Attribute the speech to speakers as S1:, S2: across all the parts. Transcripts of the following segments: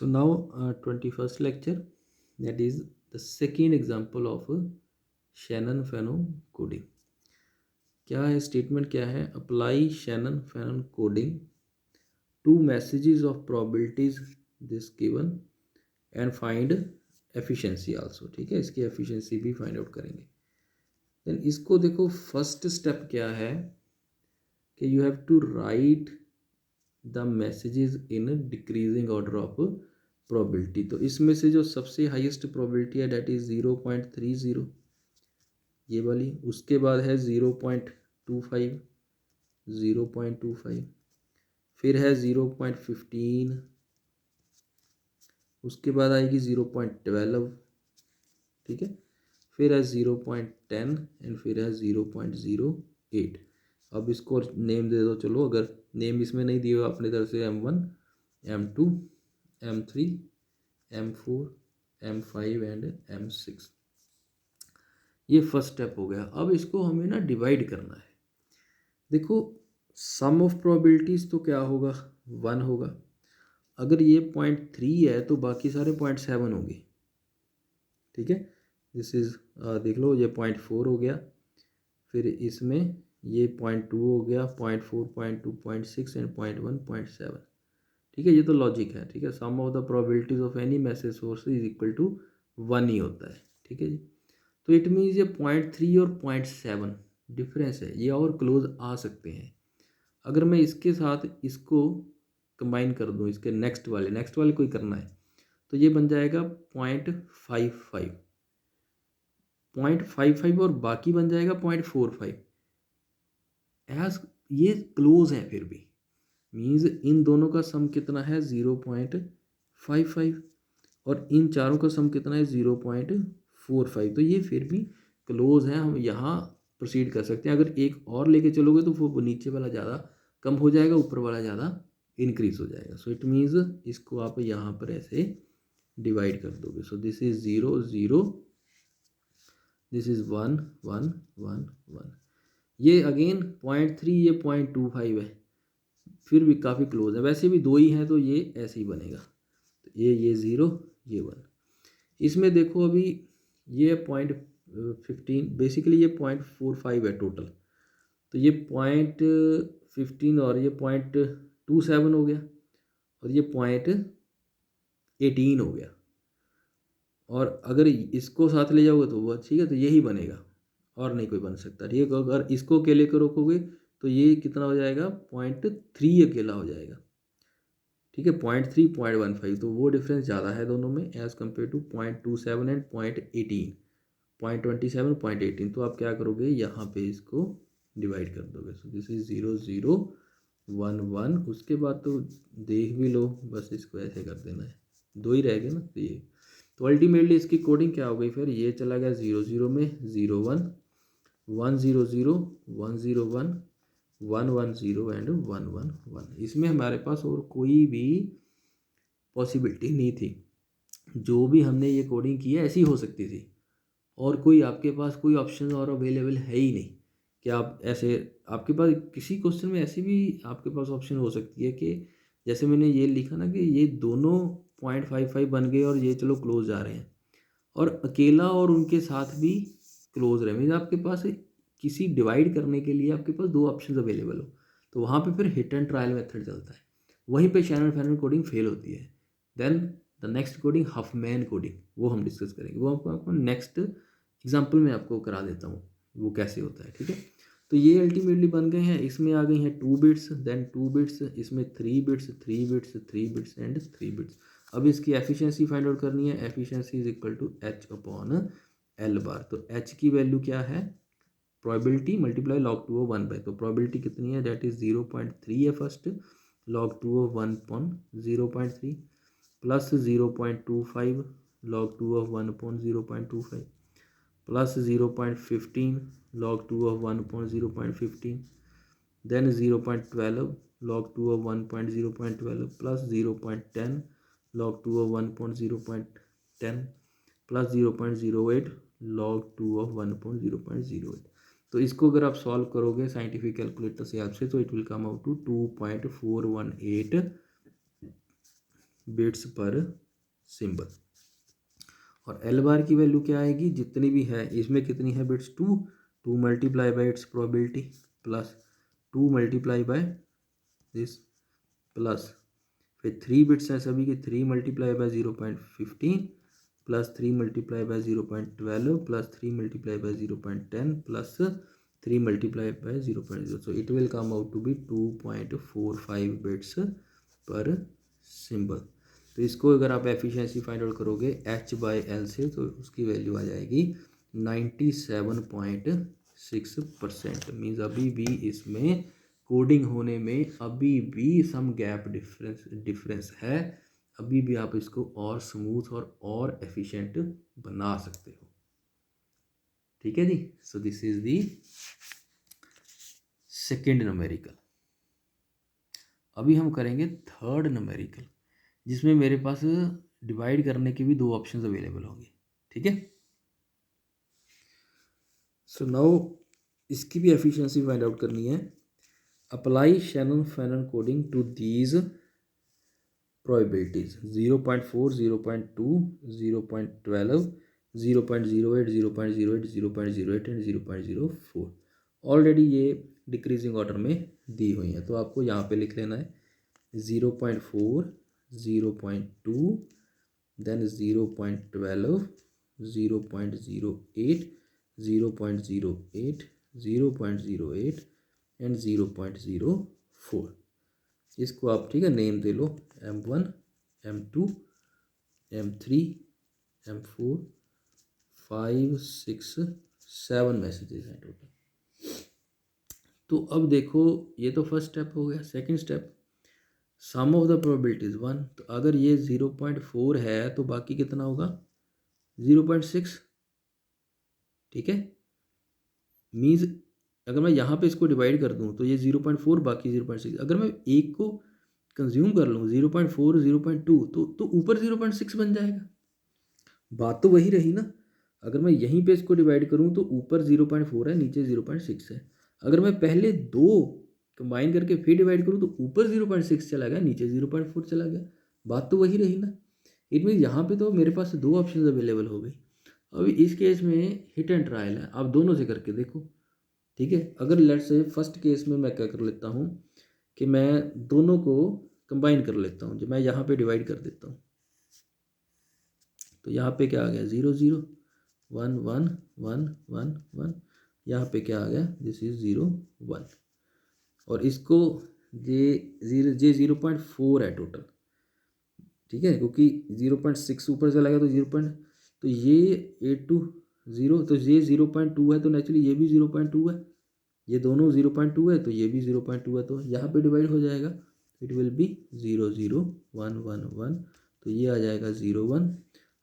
S1: So now 21st lecture, that is the second example of Shannon Fanon coding. क्या है statement, क्या है? Apply Shannon Fano coding to messages of probabilities this given and find efficiency also. ठीक है, इसकी efficiency भी find out करेंगे। Then इसको देखो, फर्स्ट स्टेप क्या है कि you have to write the messages in decreasing order of probability. तो इसमें से जो सबसे हाईएस्ट प्रोबेबिलिटी है डेट इज 0.30, ये वाली। उसके बाद है 0.25, 0.25, फिर है 0.15, उसके बाद आएगी 0.12, ठीक है, फिर है 0.10 एंड फिर है 0.08। अब इसको नेम दे दो। चलो, अगर नेम इसमें नहीं दिए हो अपनी तरफ से M1, M2, M3, M4, M5 and M6। ये फर्स्ट स्टेप हो गया। अब इसको हमें ना डिवाइड करना है। देखो, सम ऑफ प्रोबेबिलिटीज़ तो क्या होगा, 1 होगा। अगर ये 0.3 है तो बाकी सारे 0.7 होंगे। ठीक है, दिस इज़ देख लो, ये 0.4 हो गया, फिर इसमें ये 0.2 हो गया, 0.4, 0.2, 0.6 एंड 0.1, 0.7। ठीक है, ये तो लॉजिक है। ठीक है, sum of the probabilities of any message source is equal to 1 ही होता है। ठीक है जी। तो इट मीन्स ये 0.3 और 0.7 डिफरेंस है, ये और क्लोज आ सकते हैं। अगर मैं इसके साथ इसको कंबाइन कर दूं, इसके नेक्स्ट वाले को ही करना है, तो ये बन जाएगा 0.55, 0.55 और बाकी बन जाएगा 0.45। एज ये क्लोज है, फिर भी मीन्स इन दोनों का सम कितना है 0.55 और इन चारों का सम कितना है 0.45। तो ये फिर भी क्लोज है, हम यहाँ प्रोसीड कर सकते हैं। अगर एक और लेके चलोगे तो वो नीचे वाला ज़्यादा कम हो जाएगा, ऊपर वाला ज़्यादा इंक्रीज हो जाएगा। सो इट मीन्स इसको आप यहाँ पर ऐसे डिवाइड कर दोगे। सो दिस इज 0, 0, दिस इज 1, 1, 1, 1। ये अगेन 0.3, ये 0.25 है, फिर भी काफ़ी क्लोज है। वैसे भी दो ही हैं तो ये ऐसे ही बनेगा। तो ये 0, ये 1। इसमें देखो, अभी ये 0.15, बेसिकली ये 0.45 है टोटल। तो ये 0.15 और ये 0.27 हो गया, और ये 0.18 हो गया। और अगर इसको साथ ले जाओगे तो वो ठीक है, तो यही बनेगा और नहीं कोई बन सकता। ठीक है, अगर इसको अकेले को रोकोगे तो ये कितना हो जाएगा, 0.3 अकेला हो जाएगा। ठीक है, 0.3, 0.15, तो वो डिफरेंस ज़्यादा है दोनों में एज़ कम्पेयर टू 0.27 एंड 0.18, 0.27, 0.18। तो आप क्या करोगे, यहाँ पे इसको डिवाइड कर दोगे। सो दिस इज 0, 0, 1, 1। उसके बाद तो देख भी लो, बस इसको ऐसे कर देना है, दो ही रह गए ना। तो ये तो अल्टीमेटली इसकी कोडिंग क्या हो गई, फिर ये चला गया 0, 0 में, 0, 1, 1, 0, 0, 1, 0, 1, 1, 1, 0 एंड 1, 1, 1। इसमें हमारे पास और कोई भी पॉसिबिलिटी नहीं थी। जो भी हमने ये कोडिंग की है ऐसी हो सकती थी, और कोई आपके पास कोई ऑप्शन और अवेलेबल है ही नहीं कि आप ऐसे, आपके पास किसी क्वेश्चन में ऐसी भी आपके पास ऑप्शन हो सकती है कि जैसे मैंने ये लिखा ना कि ये दोनों 0.55 बन गए और ये चलो क्लोज जा रहे हैं, और अकेला और उनके साथ भी क्लोज रहे। मीन्स आपके पास किसी डिवाइड करने के लिए आपके पास दो ऑप्शन अवेलेबल हो, तो वहाँ पे फिर हिट एंड ट्रायल मेथड चलता है। वहीं पे शैनन फैनन कोडिंग फेल होती है। Then the next coding, Huffman coding, वो हम डिस्कस करेंगे। वो आपको नेक्स्ट एग्जाम्पल में आपको करा देता हूँ वो कैसे होता है। ठीक है, तो ये अल्टीमेटली बन गए हैं। इसमें आ गई हैं 2 बिट्स, देन 2 बिट्स, इसमें 3 bits, 3 bits, 3 bits and 3 bits. अब इसकी एफिशिएंसी फाइंड आउट करनी है। Efficiency is equal to H upon L bar. तो एच की वैल्यू क्या है, probability multiply log 2 of 1 by, तो प्रोबेबिलिटी कितनी है, डेट इज 0.3 है first, log 2 of 1 upon 0.3 plus 0.25 log 2 of 1 upon 0.25 plus 0.15 log 2 of 1 upon 0.15, then 0.12 log 2 of 1.0.12 plus 0.10 log 2 of 1.0.10 plus 0.08 log 2 of 1.0.08। तो इसको अगर आप सॉल्व करोगे साइंटिफिक कैलकुलेटर से हेल्प से, तो it will come out to 2.418 bits per symbol. और L bar की वैल्यू क्या आएगी, जितनी भी है इसमें कितनी है bits, 2 multiply by its probability plus 2 multiply by this plus फिर 3 बिट्स हैं सभी की, 3 multiply by 0.15 plus 3 multiply by 0.12 plus 3 multiply by 0.10 plus 3 multiply by 0.0, so it will come out to be 2.45 bits per symbol. तो इसको अगर आप efficiency find out करोगे H/L से तो उसकी वैल्यू आ जाएगी 97.6%। मीन्स अभी भी इसमें कोडिंग होने में अभी भी सम गैप डिफरेंस है, अभी भी आप इसको और स्मूथ और एफिशिएंट बना सकते हो। ठीक है जी। So this is the second numerical. अभी हम करेंगे थर्ड न्यूमेरिकल, जिसमें मेरे पास डिवाइड करने के भी 2 ऑप्शंस अवेलेबल होंगे। ठीक है। सो नाउ इसकी भी एफिशिएंसी फाइंड आउट करनी है। Apply Shannon Fano coding to these probabilities 0.4, 0.2, 0.12, 0.08, 0.08, 0.08 and 0.04। Already ये डिक्रीजिंग ऑर्डर में दी हुई हैं, तो आपको यहाँ पे लिख लेना है 0.4, 0.2, देन 0.12, 0.08, 0.08, 0.08 एंड 0.04। इसको आप ठीक है नेम दे लो, M1, M2, M3, M4, 5, 6, 7 messages हैं टोटल। तो अब देखो ये तो फर्स्ट स्टेप हो गया। Second step, sum of the probabilities 1। तो अगर ये 0.4 है तो बाकी कितना होगा 0.6। ठीक है। मीन्स अगर मैं यहाँ पे इसको डिवाइड कर दूँ तो ये 0.4 बाकी 0.6। अगर मैं एक को कंज्यूम कर लूँ 0.4, 0.2 तो ऊपर 0.6 बन जाएगा। बात तो वही रही ना। अगर मैं यहीं पे इसको डिवाइड करूँ तो ऊपर 0.4 है, नीचे 0.6 है। अगर मैं पहले 2 कंबाइन करके फिर डिवाइड करूँ तो ऊपर 0.6 चला गया, नीचे 0.4 चला गया। बात तो वही रही ना। इट मीन यहाँ पे तो मेरे पास 2 ऑप्शन अवेलेबल हो गई। अभी इस केस में हिट एंड ट्रायल है, आप दोनों से करके देखो। ठीक है। अगर लेट्स से फर्स्ट केस में मैं क्या कर लेता हूँ कि मैं दोनों को कंबाइन कर लेता हूँ, जो मैं यहाँ पे डिवाइड कर देता हूँ। तो यहाँ पे क्या आ गया 0, 0, 1, 1, 1, 1, 1। यहाँ पे क्या आ गया, दिस इज 0, 1। और इसको जे 0.4 है टोटल। ठीक है, क्योंकि 0.6 ऊपर चला गया तो 0. तो ये 8 to 0, तो ये 0.2 है, तो नेचुरली ये भी 0.2 है। ये दोनों 0.2 है तो ये भी 0.2 है, तो यहाँ पे डिवाइड हो जाएगा। It will be 0, 0, 1, 1, 1। तो ये आ जाएगा 0, 1।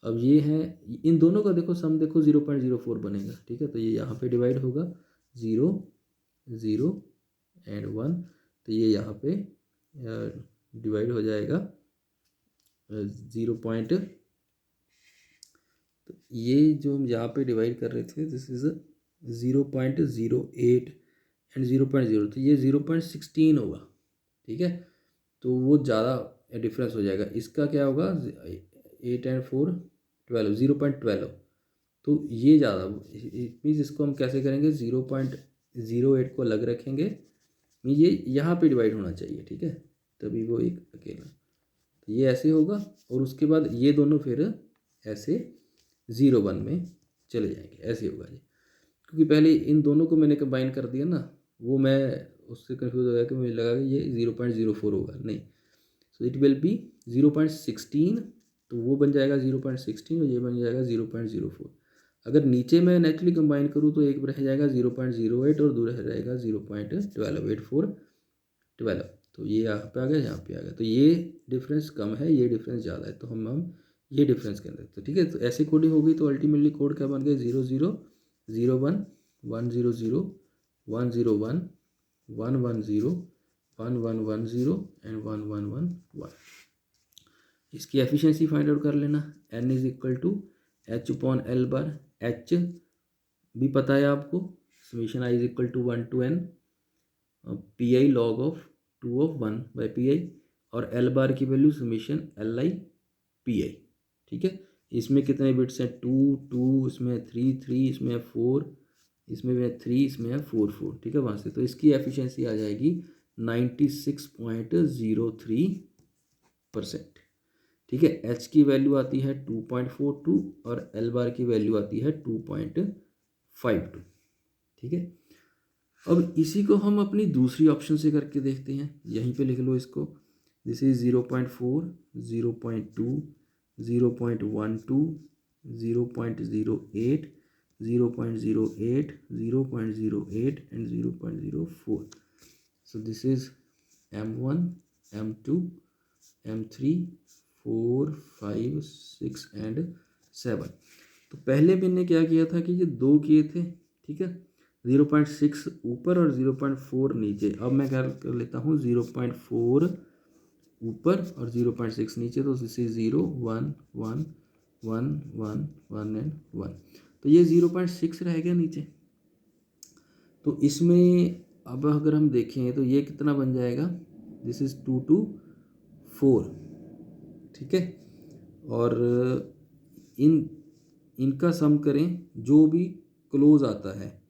S1: अब ये है, इन दोनों का देखो सम देखो 0.04 बनेगा। ठीक है। तो ये यहाँ पे डिवाइड होगा 0, 0 एंड 1। तो ये यहाँ पे डिवाइड हो जाएगा 0. तो ये जो हम यहाँ पे डिवाइड कर रहे थे दिस इज 0.08 एंड 0.0, तो ये 0.16 होगा। ठीक है। तो वो ज़्यादा डिफरेंस हो जाएगा। इसका क्या होगा 8 एंड 4, 12, 0.12। तो ये ज़्यादा मीन्स इसको हम कैसे करेंगे 0.08 को अलग रखेंगे। ये यहाँ पे डिवाइड होना चाहिए। ठीक है। तभी वो एक अकेला, तो ये ऐसे होगा। और उसके बाद ये दोनों फिर ऐसे 0, 1 में चले जाएंगे, ऐसे होगा ये। क्योंकि पहले इन दोनों को मैंने कंबाइन कर दिया ना, वो मैं उससे कंफ्यूज हो गया कि मुझे लगा कि ये 0.04 होगा, नहीं। सो इट विल बी 0.16। तो वो बन जाएगा 0.16 और ये बन जाएगा 0.04। अगर नीचे मैं नेचुरली कंबाइन करूँ तो एक रह जाएगा 0.08 और दूसरा रहेगा 0.12, 8, 4, 12। तो ये यहाँ पे आ गया, यहाँ पे आ गया। तो ये डिफरेंस कम है, ये डिफरेंस ज़्यादा है, तो हम ये डिफरेंस के अंदर। तो ठीक है। तो ऐसे कोडिंग होगी तो अल्टीमेटली कोड क्या बन गया 0, 0, 0, 1, 1, 0, 0, 1, 0, 1, 1, 1, 0, 1, 1, 1, 0 एंड 1, 1, 1, 1। इसकी एफिशिएंसी फाइंड आउट कर लेना। n is equal to H/L bar. H भी पता है आपको, summation i is equal to 1 to n PI log of 2 of 1 by PI। और एल बार की value summation L I P I. ठीक है, इसमें कितने बिट्स हैं, 2 2, इसमें 3 3, इसमें 4, इसमें भी है 3, इसमें है 4 4। ठीक है, वहाँ से तो इसकी एफिशिएंसी आ जाएगी 96.03%। ठीक है, एच की वैल्यू आती है 2.42 और एल बार की वैल्यू आती है 2.52। ठीक है, अब इसी को हम अपनी दूसरी ऑप्शन से करके देखते हैं। यहीं पे लिख लो इसको, this is 0.4, 0.2, 0.12, 0.08, 0.08, 0.08 and 0.04. So this is M1, M2, M3, 4, 5, 6 and 7। तो पहले मैंने क्या किया था कि ये दो किए थे। ठीक है, 0.6 ऊपर और 0.4 नीचे। अब मैं क्या कर लेता हूँ, 0.4 ऊपर और 0.6 नीचे, तो दिस इज 0 1 1 1 1 1 एंड 1। तो ये 0.6 रह गया नीचे। तो इसमें अब अगर हम देखें तो ये कितना बन जाएगा, दिस इज 2 2 4। ठीक है, और इनका सम करें जो भी क्लोज आता है,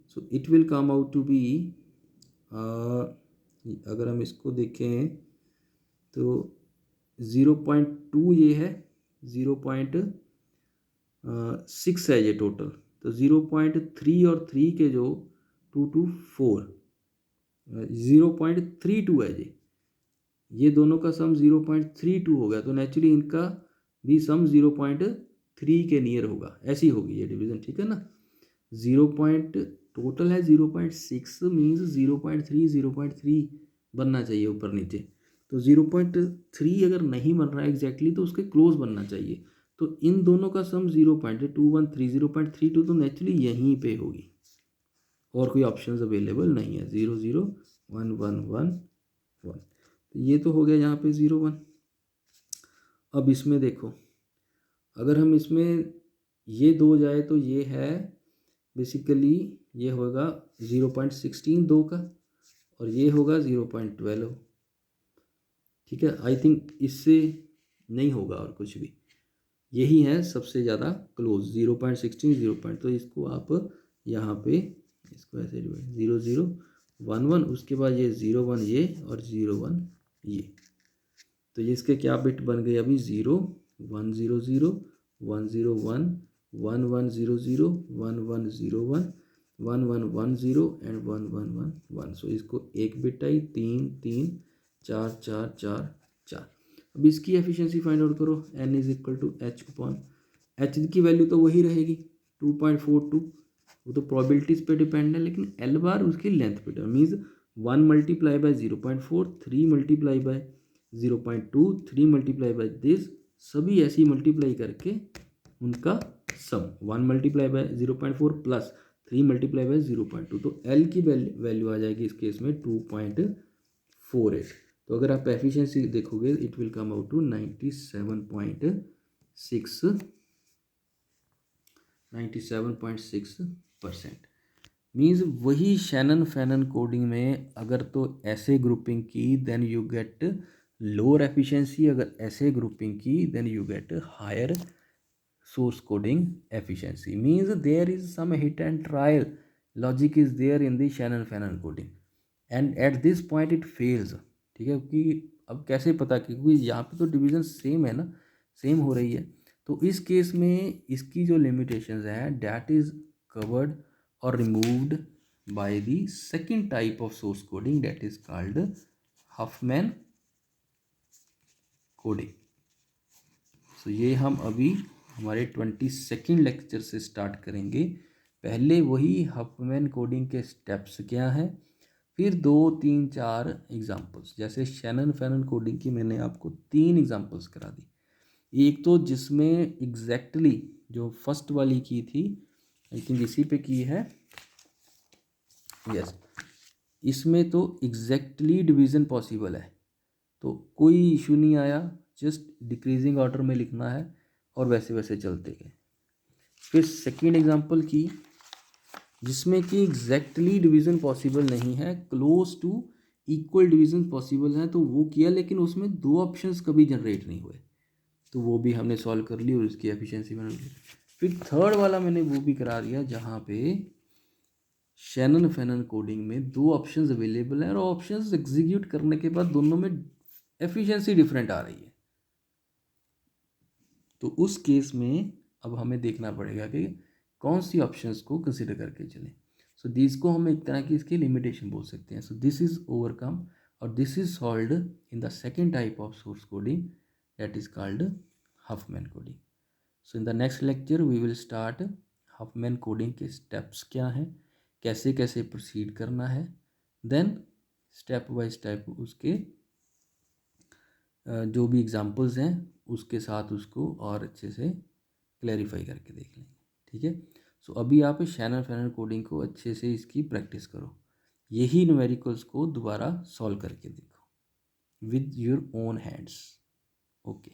S1: so it will come out to be, अगर हम इसको देखें तो 0.2 ये है, 0.6 है ये टोटल। तो 0.3 और 3 के जो 2 2 4, 0.32 है ये दोनों का सम 0.32 हो गया। तो नेचुरली इनका भी सम 0.3 के नियर होगा, ऐसी होगी ये डिवीजन। ठीक है ना, 0 टोटल है 0.6 मीन्स 0.3 0.3 बनना चाहिए ऊपर नीचे। तो 0.3 अगर नहीं बन रहा है एग्जैक्टली तो उसके क्लोज बनना चाहिए। तो इन दोनों का सम 0.213, 0.32, तो नेचुरली यहीं पे होगी और कोई ऑप्शंस अवेलेबल नहीं है। 0 0 1 1 1 1, तो ये तो हो गया यहाँ पे 0 1। अब इसमें देखो, अगर हम इसमें ये दो जाए तो ये है बेसिकली, ये होगा 0.16 दो का, और ये होगा 0.12। ठीक है, आई थिंक इससे नहीं होगा और कुछ भी, यही है सबसे ज़्यादा क्लोज 0.16 0. तो इसको आप यहाँ पे इसको ऐसे डिवाइड 0 0 1 1, उसके बाद ये 0 1 ये और 0 1 ये। तो ये इसके क्या बिट बन गए अभी, 0 1 0 0 1 0 1 1 1 0 0 1 1 0 1 1 1 1 0 एंड 1 1 1 1। सो इसको एक बिट आई, 3 3 4 4 4 4। अब इसकी एफिशिएंसी फाइंड आउट करो, n is equal to H upon H की वैल्यू तो वही रहेगी 2.42, वो तो प्रोबेबिलिटीज पे डिपेंड है, लेकिन एल बार उसकी लेंथ पे depend. Means 1 multiply by 0.4, 3 multiply bye 0.2, 3 multiply by this, सभी ऐसी मल्टीप्लाई करके उनका सम 1 multiply by 0.4 plus 3 multiply bye 0.2, तो एल की वैल्यू आ जाएगी इस केस में 2.48। तो अगर आप एफिशिएंसी देखोगे it will come out to 97.6%। Means वही शैनन फैनन कोडिंग में अगर तो ऐसे ग्रुपिंग की then you get lower efficiency, अगर ऐसे ग्रुपिंग की then you get higher source coding efficiency। means there is some hit and trial logic is there in the Shannon-Fennon coding and at this point it fails। ठीक है, क्योंकि अब कैसे पता, क्योंकि यहाँ पे तो डिवीजन सेम है ना, सेम हो रही है। तो इस केस में इसकी जो लिमिटेशंस हैं डैट इज कवर्ड और removed by the second type of source coding that is called Huffman coding. So ये हम अभी हमारे 22nd लेक्चर से स्टार्ट करेंगे। पहले वही हफमैन कोडिंग के स्टेप्स क्या हैं, फिर 2 3 4 एग्जांपल्स। जैसे शैनन फैनन कोडिंग की मैंने आपको 3 एग्जांपल्स करा दी। एक तो जिसमें एग्जैक्टली जो फर्स्ट वाली की थी, आई थिंक इसी पे की है, यस, इसमें तो एग्जैक्टली डिवीज़न पॉसिबल है, तो कोई इशू नहीं आया, जस्ट डिक्रीजिंग ऑर्डर में लिखना है और वैसे वैसे चलते गए। फिर सेकंड एग्जांपल की जिसमें कि एग्जैक्टली डिवीज़न पॉसिबल नहीं है, close to equal division possible हैं तो वो किया, लेकिन उसमें 2 ऑप्शंस कभी जनरेट नहीं हुए, तो वो भी हमने सॉल्व कर ली और उसकी एफिशिएंसी बना ली। फिर थर्ड वाला मैंने वो भी करा दिया जहाँ पे शैनन फैनन कोडिंग में 2 ऑप्शंस अवेलेबल हैं और ऑप्शंस एग्जीक्यूट करने के बाद दोनों में एफिशिएंसी डिफरेंट आ रही है। तो उस केस में अब हमें देखना पड़ेगा कि कौन सी ऑप्शंस को कंसिडर करके चलें। सो दिस को हम एक तरह की इसकी लिमिटेशन बोल सकते हैं। सो दिस इज ओवरकम और this is solved in the second type of source coding that is called Huffman coding. So in the next lecture we will start Huffman coding के स्टेप्स क्या हैं, कैसे कैसे proceed करना है, then step by step उसके जो भी एग्जांपल्स हैं उसके साथ उसको और अच्छे से क्लैरिफाई करके देख लेंगे। ठीक है। सो अभी आप शैनन फैनन कोडिंग को अच्छे से इसकी प्रैक्टिस करो, यही न्यूमेरिकल्स को दोबारा सॉल्व करके देखो with your own hands. Okay.